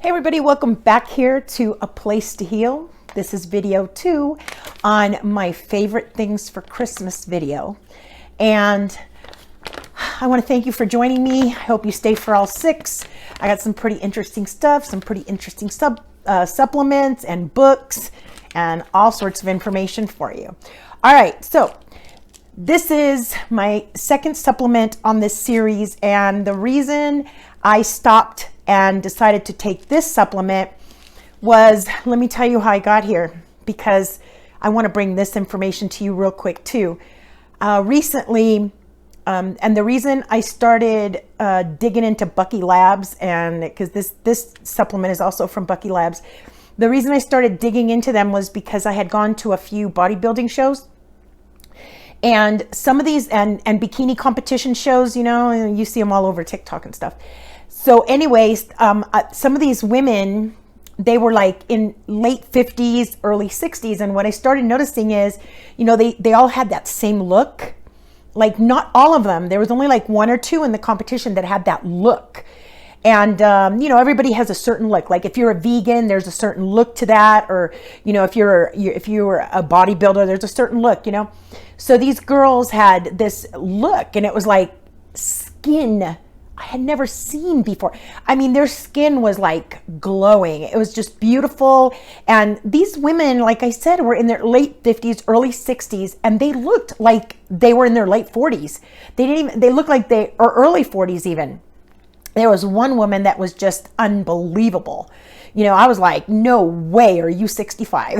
Hey everybody, welcome back here to A Place to Heal. This is video 2 on my favorite things for Christmas video. And I want to thank you for joining me. I hope you stay for all 6. I got some pretty interesting stuff, some pretty interesting supplements and books and all sorts of information for you. All right, so this is my second supplement on this series, and the reason I stopped and decided to take this supplement was, let me tell you how I got here, because I want to bring this information to you real quick too. Recently, and the reason I started digging into BUCKY Labs, and because this supplement is also from BUCKY Labs, the reason I started digging into them was because I had gone to a few bodybuilding shows. And some of these, and bikini competition shows, you know, and you see them all over TikTok and stuff. So anyways, some of these women, they were like in late 50s, early 60s. And what I started noticing is, you know, they all had that same look. Like not all of them. There was only like 1 or 2 in the competition that had that look. And, you know, everybody has a certain look. Like if you're a vegan, there's a certain look to that. Or, you know, if you're a bodybuilder, there's a certain look, you know. So these girls had this look, and it was like skin I had never seen before. I mean, their skin was like glowing. It was just beautiful. And these women, like I said, were in their late 50s, early 60s, and they looked like they were in their late 40s. They looked like or early 40s even. There was one woman that was just unbelievable. You know, I was like, no way are you 65.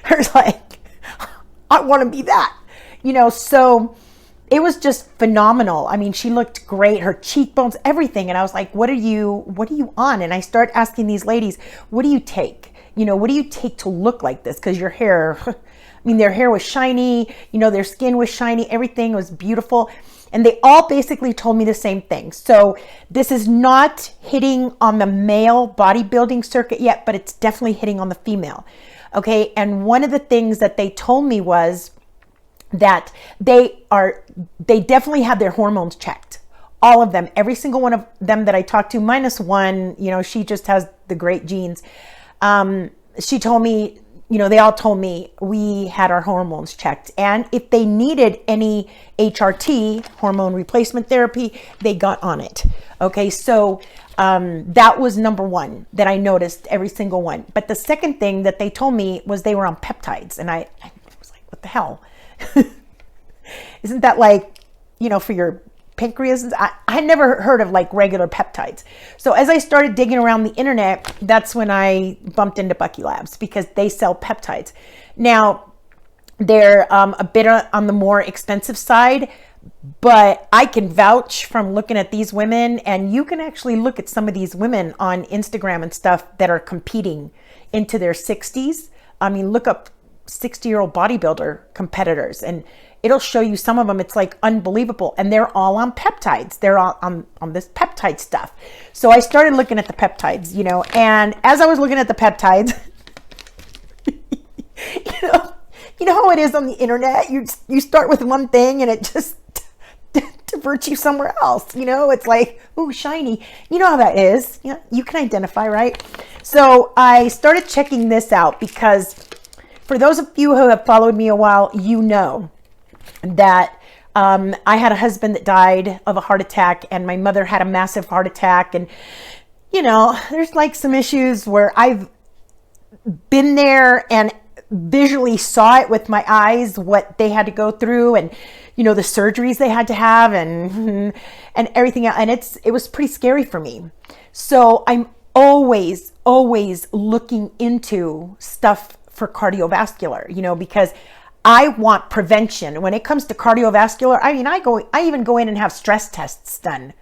I was like, I want to be that. You know, so it was just phenomenal. I mean, she looked great, her cheekbones, everything. And I was like, what are you on? And I start asking these ladies, what do you take? You know, what do you take to look like this? Because your hair, I mean, their hair was shiny, you know, their skin was shiny, everything was beautiful. And they all basically told me the same thing. So this is not hitting on the male bodybuilding circuit yet, but it's definitely hitting on the female. Okay. And one of the things that they told me was that they definitely have their hormones checked. All of them, every single one of them that I talked to, minus one, you know, she just has the great genes. She told me, you know, they all told me we had our hormones checked. And if they needed any HRT, hormone replacement therapy, they got on it. Okay, so that was number one that I noticed, every single one. But the second thing that they told me was they were on peptides. And I was like, what the hell? Isn't that like, you know, for your pancreas? I had never heard of like regular peptides. So as I started digging around the internet, that's when I bumped into BUCKY Labs, because they sell peptides. Now, they're a bit on the more expensive side, but I can vouch from looking at these women, and you can actually look at some of these women on Instagram and stuff that are competing into their 60s. I mean, look up 60-year-old bodybuilder competitors, and it'll show you some of them. It's like unbelievable. And they're all on peptides. They're all on this peptide stuff. So I started looking at the peptides, you know, and as I was looking at the peptides, you know how it is on the internet. You start with one thing and it just diverts you somewhere else. You know, it's like, ooh, shiny. You know how that is. You know, you can identify, right? So I started checking this out, because for those of you who have followed me a while, you know that I had a husband that died of a heart attack, and my mother had a massive heart attack. And, you know, there's like some issues where I've been there and visually saw it with my eyes, what they had to go through, and, you know, the surgeries they had to have, and everything else. And it was pretty scary for me. So I'm always looking into stuff for cardiovascular, you know, because I want prevention. When it comes to cardiovascular, I mean, I even go in and have stress tests done,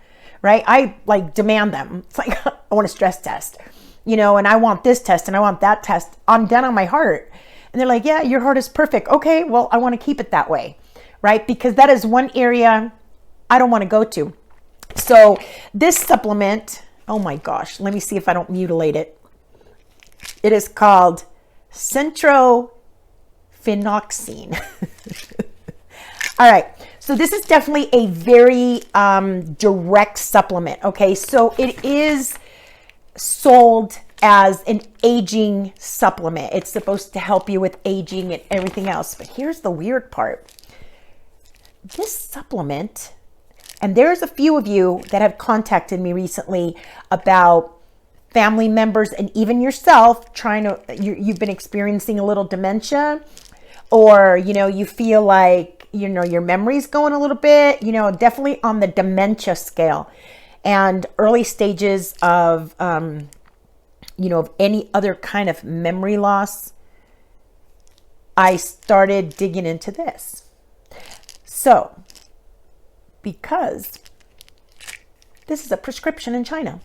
right? I like demand them. It's like, I want a stress test, you know, and I want this test and I want that test. I'm done on my heart. And they're like, yeah, your heart is perfect. Okay, well, I want to keep it that way, right? Because that is one area I don't want to go to. So this supplement, oh my gosh, let me see if I don't mutilate it. It is called Centrophenoxine. All right, so this is definitely a very direct supplement. Okay, so it is sold as an aging supplement. It's supposed to help you with aging and everything else. But here's the weird part. This supplement, and there's a few of you that have contacted me recently about family members and even yourself you've been experiencing a little dementia, or, you feel like, your memory's going a little bit, definitely on the dementia scale and early stages of, of any other kind of memory loss. I started digging into this. So, because this is a prescription in China,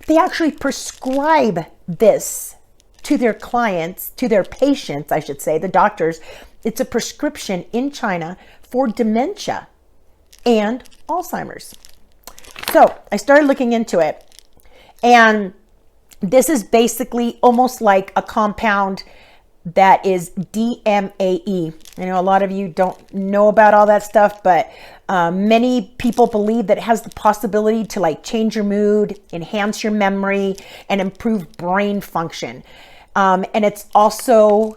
they actually prescribe this to their clients, to their patients, I should say, the doctors. It's a prescription in China for dementia and Alzheimer's. So I started looking into it, and this is basically almost like a compound that is DMAE. I know a lot of you don't know about all that stuff, but many people believe that it has the possibility to like change your mood, enhance your memory, and improve brain function. And it's also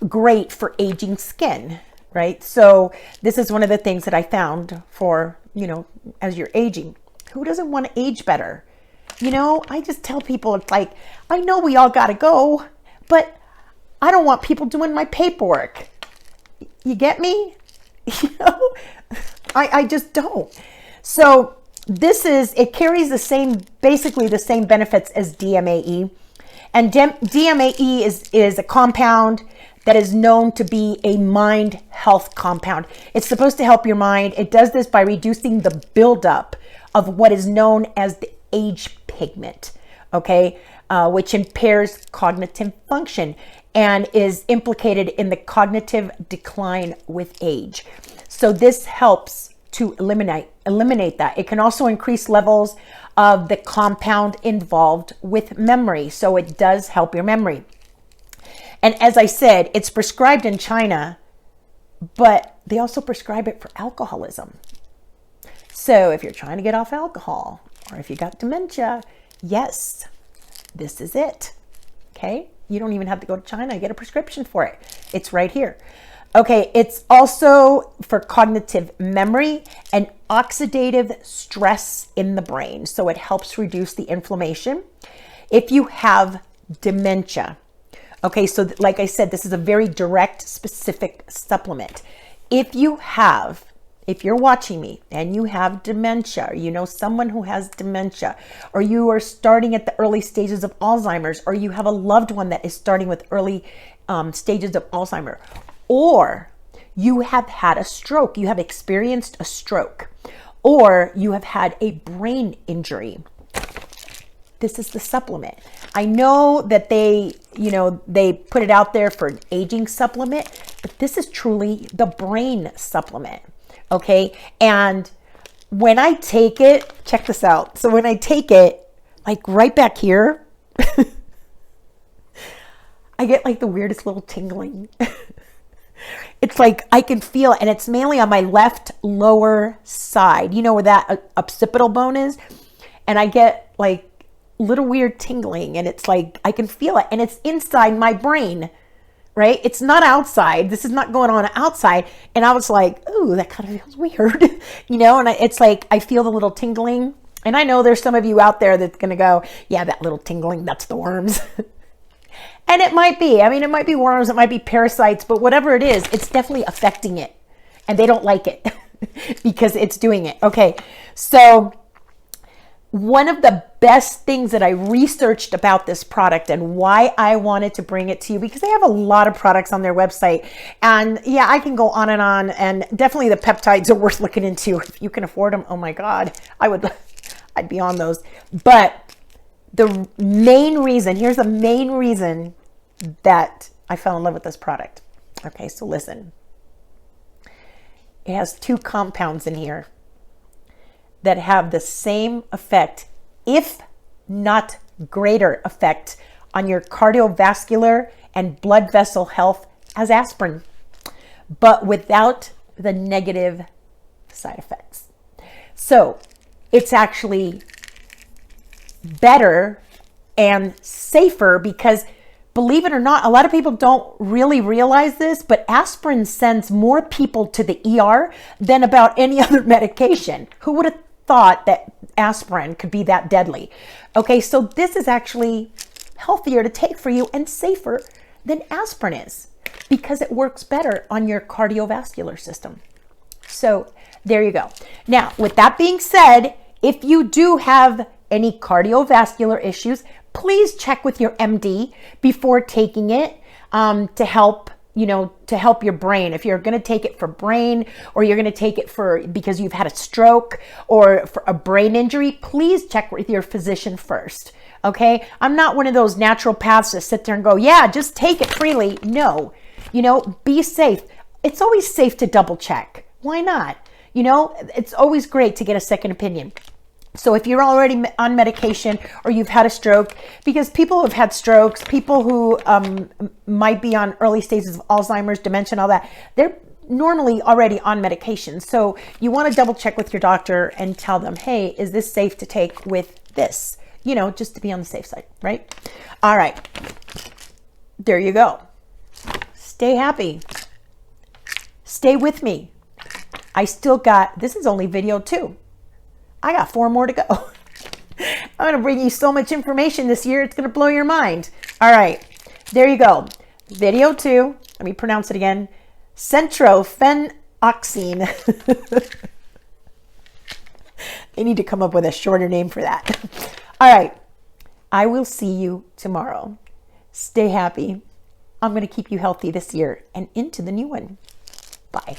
great for aging skin, right? So this is one of the things that I found for, as you're aging. Who doesn't want to age better? I just tell people, it's like, I know we all got to go, but I don't want people doing my paperwork. You get me? I just don't. So it carries basically the same benefits as DMAE. And DMAE is a compound that is known to be a mind health compound. It's supposed to help your mind. It does this by reducing the buildup of what is known as the age pigment, okay, which impairs cognitive function and is implicated in the cognitive decline with age. So this helps to eliminate that. It can also increase levels of the compound involved with memory. So it does help your memory. And as I said, it's prescribed in China, but they also prescribe it for alcoholism. So if you're trying to get off alcohol, or if you got dementia, yes, this is it. Okay? You don't even have to go to China. You get a prescription for it. It's right here. Okay, it's also for cognitive memory and oxidative stress in the brain. So it helps reduce the inflammation. If you have dementia, okay, so like I said, this is a very direct, specific supplement. If you're watching me and you have dementia, or you know someone who has dementia, or you are starting at the early stages of Alzheimer's, or you have a loved one that is starting with early stages of Alzheimer's, or you have had a stroke, you have experienced a stroke, or you have had a brain injury, this is the supplement. I know that they put it out there for an aging supplement, but this is truly the brain supplement. Okay. And when I take it, check this out. So when I take it, like right back here, I get like the weirdest little tingling. It's like I can feel it, and it's mainly on my left lower side, where that occipital bone is. And I get like little weird tingling, and it's like I can feel it, and it's inside my brain. Right? It's not outside. This is not going on outside. And I was like, ooh, that kind of feels weird, and it's like, I feel the little tingling. And I know there's some of you out there that's going to go, yeah, that little tingling, that's the worms. And it might be, it might be worms, it might be parasites, but whatever it is, it's definitely affecting it. And they don't like it because it's doing it. Okay. So one of the best things that I researched about this product and why I wanted to bring it to you, because they have a lot of products on their website, and yeah, I can go on, and definitely the peptides are worth looking into. If you can afford them, oh my God, I'd be on those. But the main reason, here's the main reason that I fell in love with this product. Okay, so listen, it has 2 compounds in here that have the same effect, if not greater effect, on your cardiovascular and blood vessel health as aspirin, but without the negative side effects. So it's actually better and safer because, believe it or not, a lot of people don't really realize this, but aspirin sends more people to the ER than about any other medication. Who would have thought that aspirin could be that deadly? Okay, so this is actually healthier to take for you and safer than aspirin is because it works better on your cardiovascular system. So there you go. Now, with that being said, if you do have any cardiovascular issues, please check with your MD before taking it to help, to help your brain. If you're going to take it for brain, or you're going to take it because you've had a stroke or for a brain injury, please check with your physician first. Okay. I'm not one of those naturopaths that sit there and go, yeah, just take it freely. No, be safe. It's always safe to double check. Why not? It's always great to get a second opinion. So if you're already on medication or you've had a stroke, because people who have had strokes, people who might be on early stages of Alzheimer's, dementia, and all that, they're normally already on medication. So you want to double check with your doctor and tell them, hey, is this safe to take with this? Just to be on the safe side, right? All right. There you go. Stay happy. Stay with me. This is only video 2. I got 4 more to go. I'm going to bring you so much information this year. It's going to blow your mind. All right. There you go. Video 2. Let me pronounce it again. Centrophenoxine. They need to come up with a shorter name for that. All right. I will see you tomorrow. Stay happy. I'm going to keep you healthy this year and into the new one. Bye.